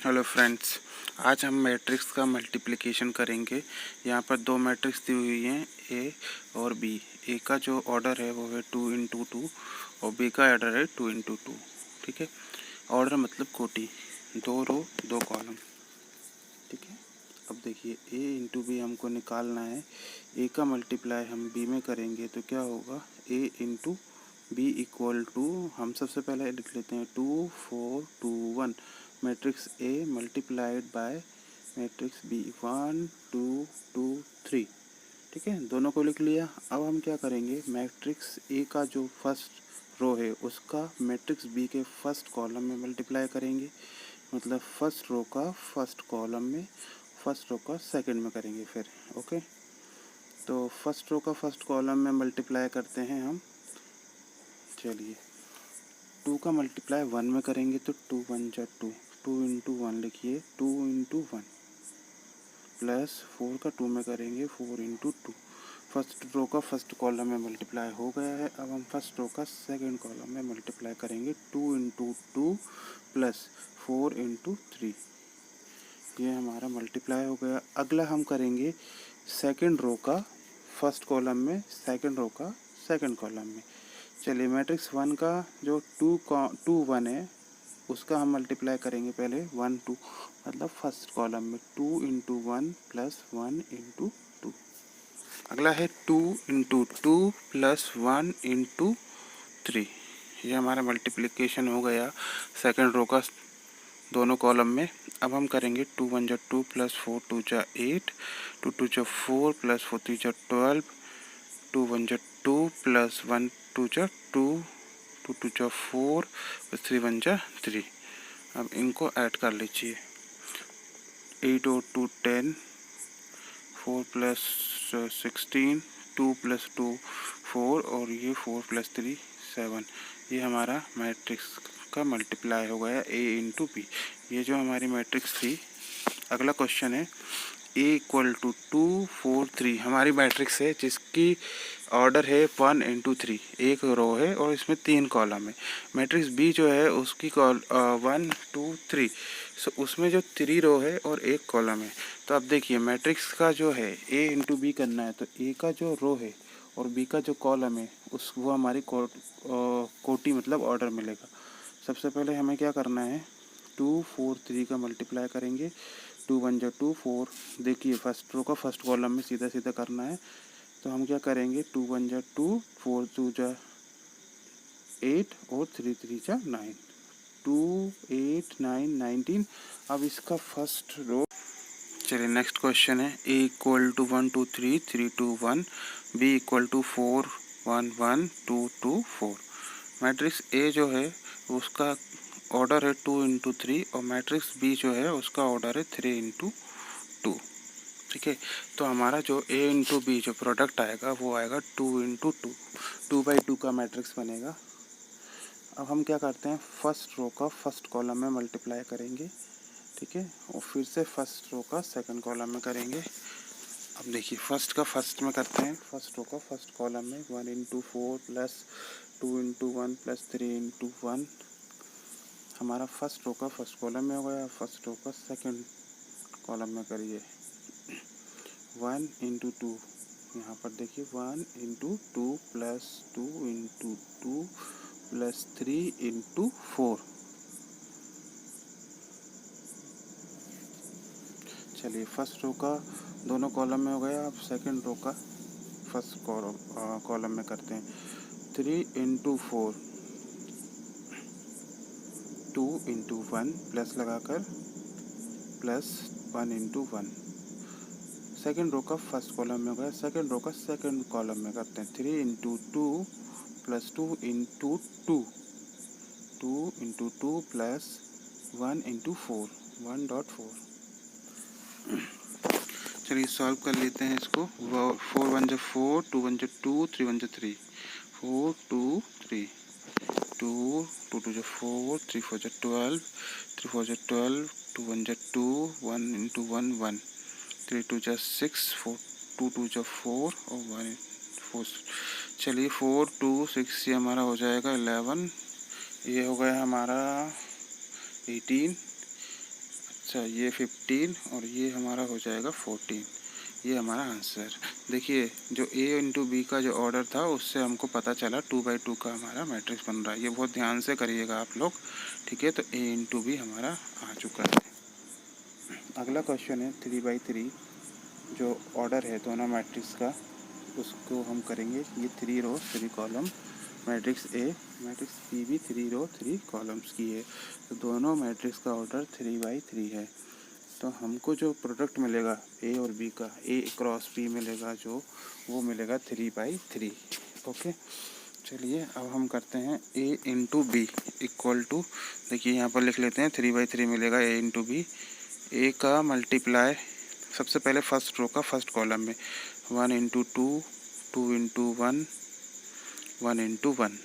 Hello friends, आज हम matrix का मल्टीप्लिकेशन करेंगे। यहाँ पर दो मैट्रिक्स दी हुई हैं, ए और बी। ए का जो ऑर्डर है वो है 2 × 2 और बी का ऑर्डर है 2 × 2। ठीक है, ऑर्डर मतलब कोटि, 2 रो 2 कॉलम। ठीक है, अब देखिए ए × बी हमको निकालना है। ए का मल्टीप्लाई हम बी में करेंगे तो क्या होगा, ए × बी इक्वल टू, हम सबसे पहले लिख लेते हैं 2 4 2 1 matrix A multiplied by matrix B 1 2 2 3। ठीक है, दोनों को लिख लिया। अब हम क्या करेंगे, मैट्रिक्स ए का जो फर्स्ट रो है उसका मैट्रिक्स बी के फर्स्ट कॉलम में मल्टीप्लाई करेंगे, मतलब फर्स्ट रो का फर्स्ट कॉलम में, फर्स्ट रो का सेकंड में करेंगे फिर। ओके, तो फर्स्ट रो का फर्स्ट कॉलम में मल्टीप्लाई करते हैं हम। चलिए, 2 का मल्टीप्लाई 1 में करेंगे तो 2 1 जा 2, 2 × 1 लिखिए, 2 × 1 प्लस 4 का 2 में करेंगे 4 × 2। फर्स्ट रो का फर्स्ट कॉलम में मल्टीप्लाई हो गया है। अब हम फर्स्ट रो का सेकंड कॉलम में मल्टीप्लाई करेंगे, 2 × 2 प्लस 4 × 3। ये हमारा मल्टीप्लाई हो गया। अगला हम करेंगे सेकंड रो का फर्स्ट कॉलम में, सेकंड रो का सेकंड कॉलम में। चलिए, मैट्रिक्स 1 का जो 2 1 है उसका हम मल्टीप्लाई करेंगे पहले 1 2, मतलब फर्स्ट कॉलम में 2 × 1 प्लस 1 × 2। अगला है 2 × 2 प्लस 1 × 3। ये हमारा मल्टीप्लिकेशन हो गया सेकंड रो का दोनों कॉलम में। अब हम करेंगे 2 1 जा 2 प्लस 4 2 जा 8, 2 2 जा 4 प्लस 4 3 जा 12, 2 1 जा 2 प्लस 1 2 जा 2, 2 2 जा 4 प्लस 3 1 जा 3। अब इनको ऐड कर लीजिए, 8 और 2 10, 4 प्लस 16, 2 प्लस 2 4 और ये 4 प्लस 3 7। ये हमारा मैट्रिक्स का मल्टीप्लाई हो गया ए × बी। ये जो हमारी मैट्रिक्स थी। अगला क्वेश्चन है ए = 2 4 3। हमारी मैट्रिक्स है जिसकी ऑर्डर है 1 × 3, एक रो है और इसमें 3 कॉलम है। मैट्रिक्स बी जो है उसकी 1 2 3, उसमें जो 3 रो है और एक कॉलम है। तो अब देखिए, मैट्रिक्स का जो है ए × बी करना है तो ए का जो रो है और बी का जो कॉलम है वो हमारी कोटि मतलब ऑर्डर मिलेगा। सबसे पहले हमें क्या करना है, 2 4 3 का मल्टीप्लाई करेंगे, 2 1 जा 2 4। देखिए, फर्स्ट रो का फर्स्ट कॉलम में सीधा सीधा करना है तो हम क्या करेंगे, 2 1 जा 2, 4 2 जा 8 और 3 3 जा 9, 2 8 9 19। अब इसका फर्स्ट रो। चलिए, नेक्स्ट क्वेश्चन है ए = 1 2 3 3 2 1, बी = 4 1 1 2 2 4। मैट्रिक्स ए जो है उसका ऑर्डर है 2 × 3 और मैट्रिक्स बी जो है उसका ऑर्डर है 3 × 2। ठीक है, तो हमारा जो ए × बी जो प्रोडक्ट आएगा वो आएगा 2 × 2, 2/2 का मैट्रिक्स बनेगा। अब हम क्या करते हैं, फर्स्ट रो का फर्स्ट कॉलम में मल्टीप्लाई करेंगे। ठीक है, और फिर से फर्स्ट रो का सेकंड कॉलम में करेंगे। अब देखिए, फर्स्ट का फर्स्ट में करते हैं, फर्स्ट रो का फर्स्ट कॉलम में 1 × 4 प्लस 2 × 1 प्लस 3 × 1। हमारा फर्स्ट रो का फर्स्ट कॉलम में हो गया। फर्स्ट रो का सेकंड कॉलम में करिए, 1 × 2। यहाँ पर देखिए 1 × 2 प्लस 2 × 2 प्लस 3 × 4। चलिए, फर्स्ट रो का दोनों कॉलम में हो गया। अब सेकंड रो का फर्स्ट कॉलम में करते हैं, 3 × 4, 2 × 1 प्लस लगाकर प्लस 1 × 1। सेकंड रो का फर्स्ट कॉलम में हो गया। सेकंड रो का सेकंड कॉलम में करते हैं, 3 × 2 प्लस 2 × 2, 2 × 2 प्लस 1 × 4, 1.4। चलिए, सॉल्व कर लेते हैं इसको। 4 1 जा 4, 2 1 जा 2, 3 1 जा 3, 4 2 3, 2 2 2 जा 4, 3 4 जा 12, 3 4 जा 12, 2 1 जा 2, 1 × 1 1, 3 2 जा 6, 4 2 2 जा 4 और 1 4। चलिए, 4 2 6 ये हमारा हो जाएगा 11। ये हो गया हमारा 18। अच्छा ये 15 और ये हमारा हो जाएगा 14। ये हमारा आंसर। देखिए जो A इंटू बी का जो ऑर्डर था उससे हमको पता चला 2/2 का हमारा मैट्रिक्स बन रहा है। ये बहुत ध्यान से करिएगा आप लोग, ठीक है। तो A इंटू बी हमारा आ चुका है। अगला क्वेश्चन है 3/3 जो ऑर्डर है दोनों मैट्रिक्स का, उसको हम करेंगे। ये 3 रो 3 column matrix A, matrix B भी 3 रो 3 कॉलम्स की है। तो दोनों मैट्रिक्स का ऑर्डर 3/3 है। तो हमको जो प्रोडक्ट मिलेगा A और B का, A क्रॉस B मिलेगा जो, वो मिलेगा 3/3। ओके, चलिए अब हम करते हैं A into B equal to, देखिए यहाँ पर लिख लेते हैं 3/3 मिलेगा A इंटू बी। A का मल्टीप्लाई सबसे पहले फर्स्ट रो का फर्स्ट कॉलम में 1 into 2, 2 into 1, 1 into 1।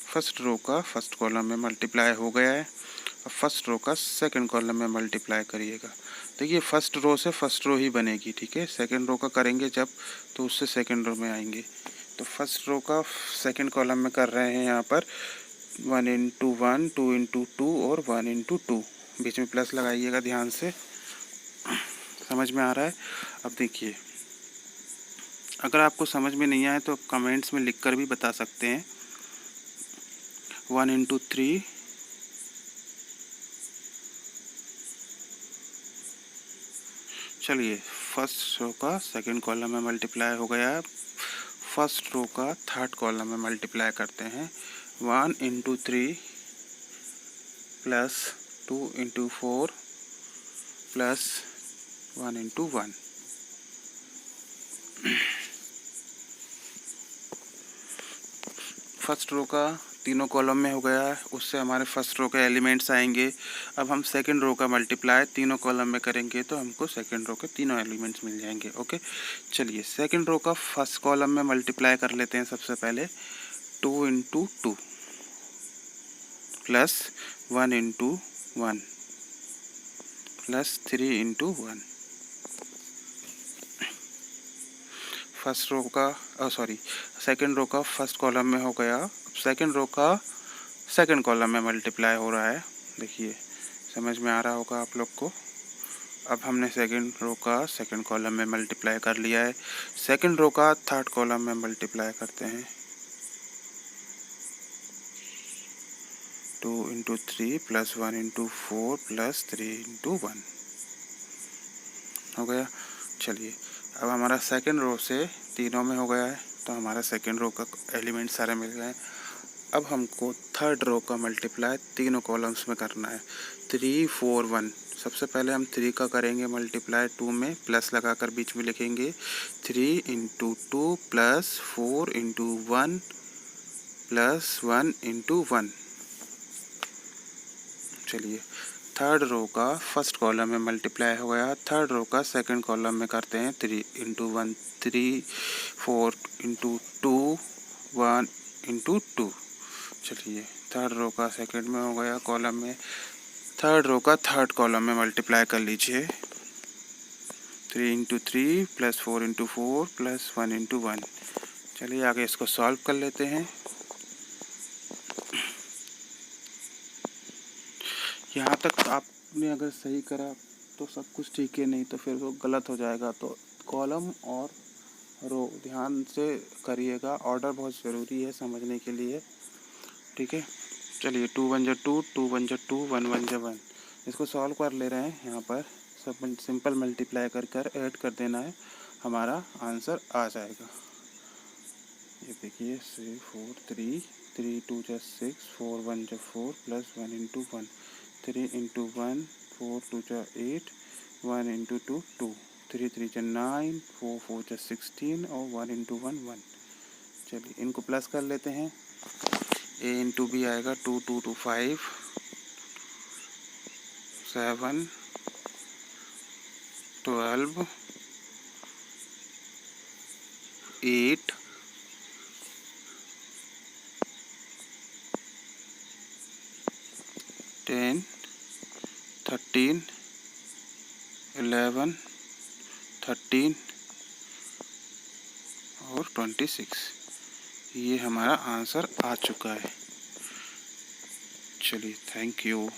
First row का फर्स्ट कॉलम में मल्टीप्लाई हो गया है। अब फर्स्ट रो का सेकंड कॉलम में मल्टीप्लाई करिएगा। देखिए फर्स्ट रो से फर्स्ट रो ही बनेगी, ठीक है। सेकंड रो का करेंगे जब, तो उससे सेकंड रो में आएंगे। तो फर्स्ट रो का सेकंड कॉलम में कर रहे हैं यहाँ पर 1 इंटू 1, 2 इंटू 2 और 1 इंटू 2। बीच में प्लस लगाइएगा, ध्यान से समझ में आ रहा है। अब देखिए अगर आपको समझ में नहीं आए तो कमेंट्स में लिख कर भी बता सकते हैं। 1 इंटू 3, चलिए फर्स्ट रो का सेकंड कॉलम में मल्टीप्लाई हो गया है। फर्स्ट रो का थर्ड कॉलम में मल्टीप्लाई करते हैं। 1 into 3 plus 2 into 4 plus 1 into 1। First row का तीनों कॉलम में हो गया है, उससे हमारे फर्स्ट रो के एलिमेंट्स आएंगे। अब हम सेकंड रो का मल्टीप्लाई तीनों कॉलम में करेंगे तो हमको सेकंड रो के तीनों एलिमेंट्स मिल जाएंगे। ओके, चलिए सेकंड रो का फर्स्ट कॉलम में मल्टीप्लाई कर लेते हैं। सबसे पहले 2 into 2 plus 1 into 1 plus 3 into 1। First row का सेकंड रो का फर्स्ट कॉलम में हो गया। सेकंड रो का सेकंड कॉलम में मल्टीप्लाई हो रहा है। देखिए समझ में आ रहा होगा आप लोग को। अब हमने सेकंड रो का सेकंड कॉलम में मल्टीप्लाई कर लिया है। सेकंड रो का थर्ड कॉलम में मल्टीप्लाई करते हैं। 2 into 3 plus 1 into 4 plus 3 into 1 हो गया। चलिए अब हमारा सेकंड रो से तीनों में हो गया है, तो हमारा सेकंड रो का एलिमेंट सारे मिल गए। अब हमको थर्ड रो का मल्टीप्लाई तीनों कॉलम्स में करना है। 3 4 1। सबसे पहले हम 3 का करेंगे मल्टीप्लाई 2 में, प्लस लगाकर बीच में लिखेंगे 3 into 2 plus 4 into 1 plus 1 into 1। चलिए थर्ड रो का फर्स्ट कॉलम में मल्टीप्लाई हो गया। थर्ड रो का सेकंड कॉलम में करते हैं 3 इंटू 1 3, 4 इंटू 2 1 इंटू 2। चलिए थर्ड रो का सेकंड में हो गया कॉलम में। थर्ड रो का थर्ड कॉलम में मल्टीप्लाई कर लीजिए। 3 into 3 plus 4 into 4 plus 1 into 1। चलिए आगे इसको सॉल्व कर लेते हैं। यहाँ तक आपने अगर सही करा तो सब कुछ ठीक है, नहीं तो फिर वो गलत हो जाएगा। तो कॉलम और रो ध्यान से करिएगा, ऑर्डर बहुत ज़रूरी है समझने के लिए, ठीक है। चलिए 2 1 जा 2, 2 1 जा 2, 1 1 जा 1। इसको सॉल्व कर ले रहे हैं। यहाँ पर सब सिंपल मल्टीप्लाई कर ऐड कर देना है, हमारा आंसर आ जाएगा। ये देखिए 6 4 3, 3 2 जा 6, 4 1 जा 4 प्लस 1 इंटू 1, 3 इंटू 1, 4 2 जा 8, 1 इंटू 2 2, 3 3 जा 9, 4 4 जा 16 और 1 इंटू 1 1। चलिए इनको प्लस कर लेते हैं। A इंटू बी आएगा 2 2 2 5 7 12 8 10 13 11 13 और 26। ये हमारा आंसर आ चुका है। चलिए, थैंक यू।